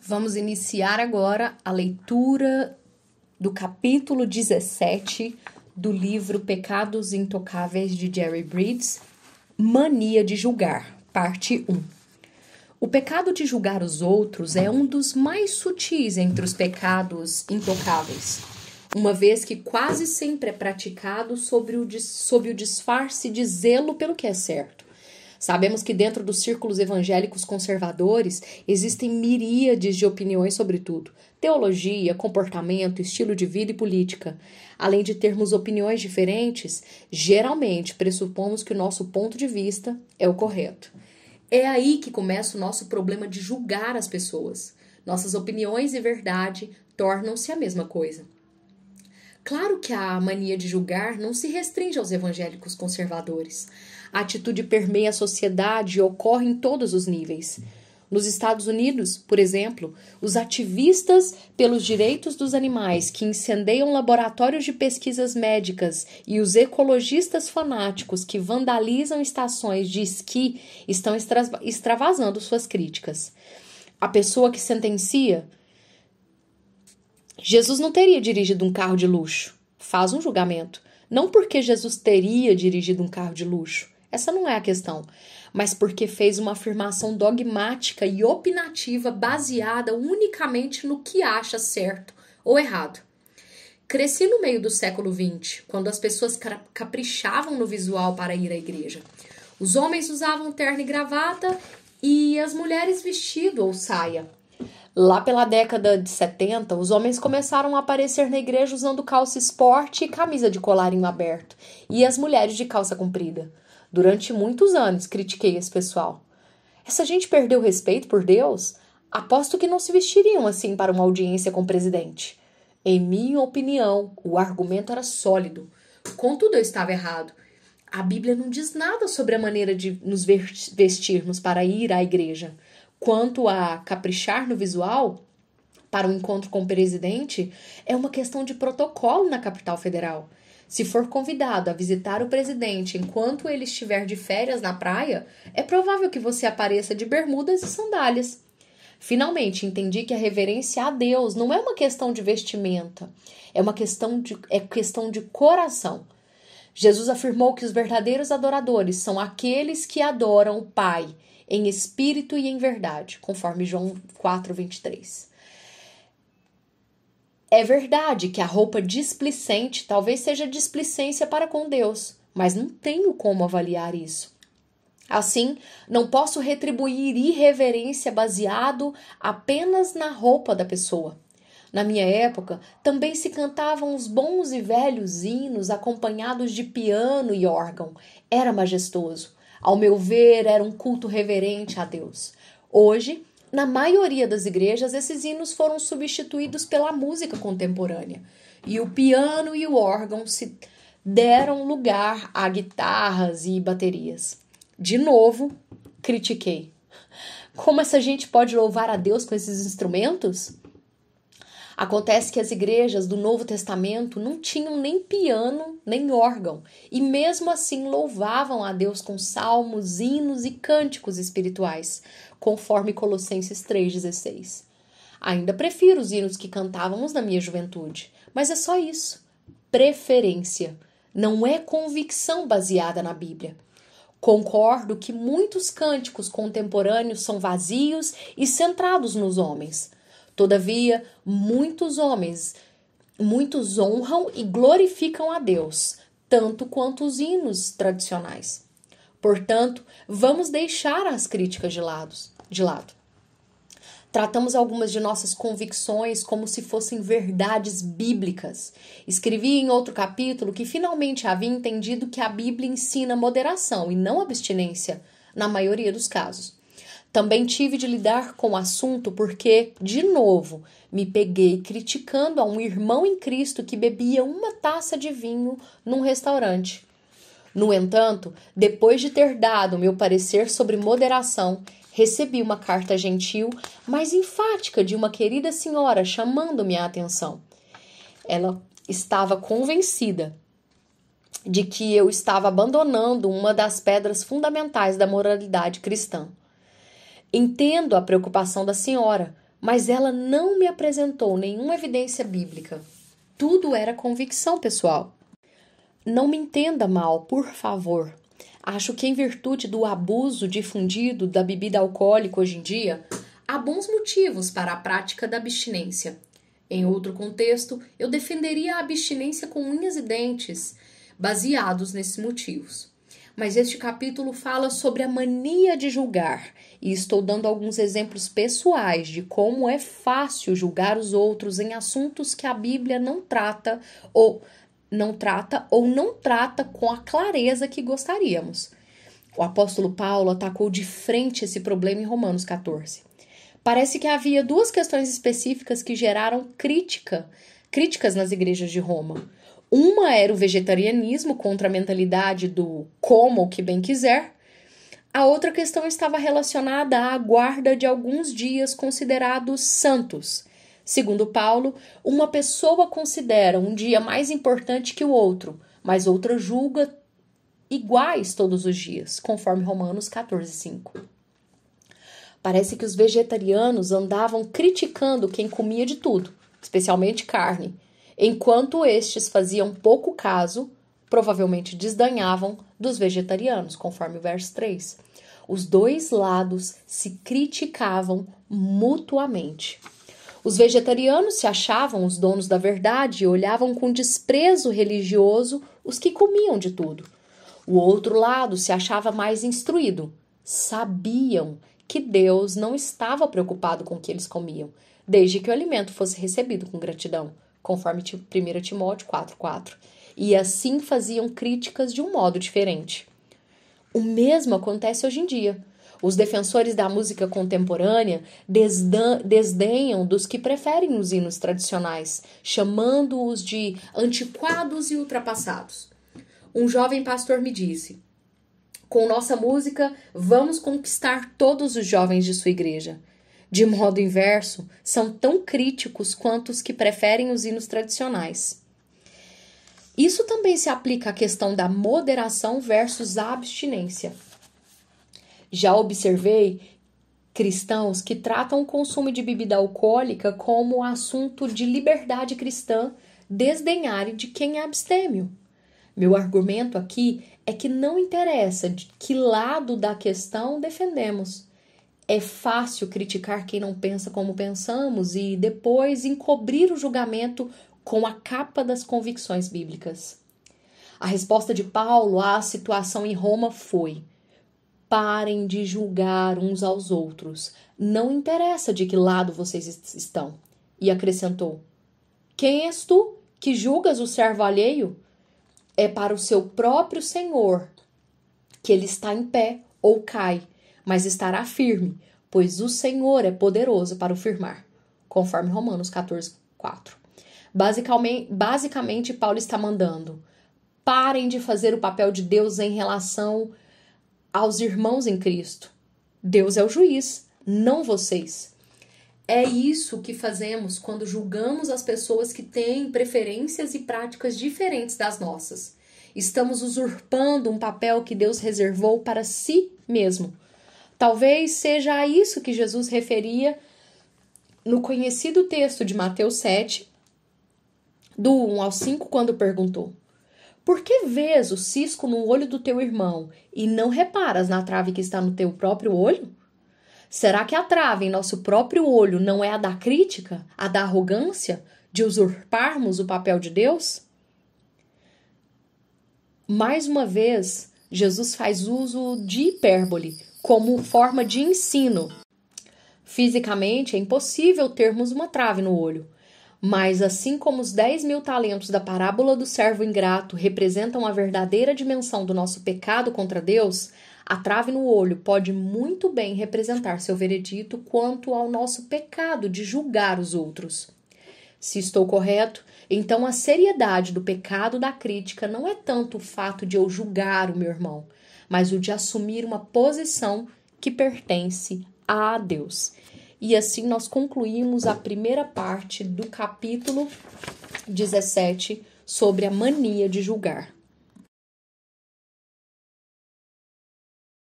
Vamos iniciar agora a leitura do capítulo 17 do livro Pecados Intocáveis de Jerry Bridges, Mania de Julgar, parte 1. O pecado de julgar os outros é um dos mais sutis entre os pecados intocáveis, uma vez que quase sempre é praticado sob o disfarce de zelo pelo que é certo. Sabemos que dentro dos círculos evangélicos conservadores existem miríades de opiniões sobre tudo: teologia, comportamento, estilo de vida e política. Além de termos opiniões diferentes, geralmente pressupomos que o nosso ponto de vista é o correto. É aí que começa o nosso problema de julgar as pessoas. Nossas opiniões e verdade tornam-se a mesma coisa. Claro que a mania de julgar não se restringe aos evangélicos conservadores. A atitude permeia a sociedade e ocorre em todos os níveis. Nos Estados Unidos, por exemplo, os ativistas pelos direitos dos animais que incendeiam laboratórios de pesquisas médicas e os ecologistas fanáticos que vandalizam estações de esqui estão extravasando suas críticas. A pessoa que sentencia: Jesus não teria dirigido um carro de luxo, faz um julgamento. Não porque Jesus teria dirigido um carro de luxo, essa não é a questão, mas porque fez uma afirmação dogmática e opinativa baseada unicamente no que acha certo ou errado. Cresci no meio do século XX, quando as pessoas caprichavam no visual para ir à igreja. Os homens usavam terno e gravata e as mulheres vestido ou saia. Lá pela década de 70, os homens começaram a aparecer na igreja usando calça esporte e camisa de colarinho aberto, e as mulheres de calça comprida. Durante muitos anos critiquei esse pessoal. Essa gente perdeu o respeito por Deus? Aposto que não se vestiriam assim para uma audiência com o presidente. Em minha opinião, o argumento era sólido. Contudo, eu estava errado. A Bíblia não diz nada sobre a maneira de nos vestirmos para ir à igreja. Quanto a caprichar no visual para um encontro com o presidente, é uma questão de protocolo na capital federal. Se for convidado a visitar o presidente enquanto ele estiver de férias na praia, é provável que você apareça de bermudas e sandálias. Finalmente, entendi que a reverência a Deus não é uma questão de vestimenta, é questão de coração. Jesus afirmou que os verdadeiros adoradores são aqueles que adoram o Pai em espírito e em verdade, conforme João 4:23. É verdade que a roupa displicente talvez seja displicência para com Deus, mas não tenho como avaliar isso. Assim, não posso retribuir irreverência baseado apenas na roupa da pessoa. Na minha época, também se cantavam os bons e velhos hinos acompanhados de piano e órgão. Era majestoso. Ao meu ver, era um culto reverente a Deus. Hoje, na maioria das igrejas, esses hinos foram substituídos pela música contemporânea. E o piano e o órgão se deram lugar a guitarras e baterias. De novo, critiquei. Como essa gente pode louvar a Deus com esses instrumentos? Acontece que as igrejas do Novo Testamento não tinham nem piano, nem órgão, e mesmo assim louvavam a Deus com salmos, hinos e cânticos espirituais, conforme Colossenses 3,16. Ainda prefiro os hinos que cantávamos na minha juventude, mas é só isso. Preferência. Não é convicção baseada na Bíblia. Concordo que muitos cânticos contemporâneos são vazios e centrados nos homens. Todavia, muitos honram e glorificam a Deus, tanto quanto os hinos tradicionais. Portanto, vamos deixar as críticas de lado. Tratamos algumas de nossas convicções como se fossem verdades bíblicas. Escrevi em outro capítulo que finalmente havia entendido que a Bíblia ensina moderação e não abstinência, na maioria dos casos. Também tive de lidar com o assunto porque, de novo, me peguei criticando a um irmão em Cristo que bebia uma taça de vinho num restaurante. No entanto, depois de ter dado meu parecer sobre moderação, recebi uma carta gentil, mas enfática de uma querida senhora chamando-me a atenção. Ela estava convencida de que eu estava abandonando uma das pedras fundamentais da moralidade cristã. Entendo a preocupação da senhora, mas ela não me apresentou nenhuma evidência bíblica. Tudo era convicção pessoal. Não me entenda mal, por favor. Acho que em virtude do abuso difundido da bebida alcoólica hoje em dia, há bons motivos para a prática da abstinência. Em outro contexto, eu defenderia a abstinência com unhas e dentes, baseados nesses motivos. Mas este capítulo fala sobre a mania de julgar, e estou dando alguns exemplos pessoais de como é fácil julgar os outros em assuntos que a Bíblia não trata ou não trata com a clareza que gostaríamos. O apóstolo Paulo atacou de frente esse problema em Romanos 14. Parece que havia duas questões específicas que geraram críticas nas igrejas de Roma. Uma era o vegetarianismo contra a mentalidade do coma o que bem quiser. A outra questão estava relacionada à guarda de alguns dias considerados santos. Segundo Paulo, uma pessoa considera um dia mais importante que o outro, mas outra julga iguais todos os dias, conforme Romanos 14:5. Parece que os vegetarianos andavam criticando quem comia de tudo, especialmente carne, enquanto estes faziam pouco caso, provavelmente desdenhavam dos vegetarianos, conforme o verso 3. Os dois lados se criticavam mutuamente. Os vegetarianos se achavam os donos da verdade e olhavam com desprezo religioso os que comiam de tudo. O outro lado se achava mais instruído. Sabiam que Deus não estava preocupado com o que eles comiam, desde que o alimento fosse recebido com gratidão, conforme 1 Timóteo 4:4. E assim faziam críticas de um modo diferente. O mesmo acontece hoje em dia. Os defensores da música contemporânea desdenham dos que preferem os hinos tradicionais, chamando-os de antiquados e ultrapassados. Um jovem pastor me disse: com nossa música, vamos conquistar todos os jovens de sua igreja. De modo inverso, são tão críticos quanto os que preferem os hinos tradicionais. Isso também se aplica à questão da moderação versus a abstinência. Já observei cristãos que tratam o consumo de bebida alcoólica como assunto de liberdade cristã, desdenharem de quem é abstêmio. Meu argumento aqui é que não interessa de que lado da questão defendemos. É fácil criticar quem não pensa como pensamos e depois encobrir o julgamento com a capa das convicções bíblicas. A resposta de Paulo à situação em Roma foi: parem de julgar uns aos outros. Não interessa de que lado vocês estão. E acrescentou: quem és tu que julgas o servo alheio? É para o seu próprio Senhor que ele está em pé ou cai, mas estará firme, pois o Senhor é poderoso para o firmar, conforme Romanos 14:4. Basicamente, Paulo está mandando: parem de fazer o papel de Deus em relação aos irmãos em Cristo. Deus é o juiz, não vocês. É isso que fazemos quando julgamos as pessoas que têm preferências e práticas diferentes das nossas. Estamos usurpando um papel que Deus reservou para si mesmo. Talvez seja a isso que Jesus referia no conhecido texto de Mateus 7, do 1 ao 5, quando perguntou: por que vês o cisco no olho do teu irmão e não reparas na trave que está no teu próprio olho? Será que a trave em nosso próprio olho não é a da crítica, a da arrogância, de usurparmos o papel de Deus? Mais uma vez, Jesus faz uso de hipérbole como forma de ensino. Fisicamente, é impossível termos uma trave no olho, mas assim como os 10.000 talentos da parábola do servo ingrato representam a verdadeira dimensão do nosso pecado contra Deus, a trave no olho pode muito bem representar seu veredito quanto ao nosso pecado de julgar os outros. Se estou correto, então a seriedade do pecado da crítica não é tanto o fato de eu julgar o meu irmão, mas o de assumir uma posição que pertence a Deus. E assim nós concluímos a primeira parte do capítulo 17 sobre a mania de julgar.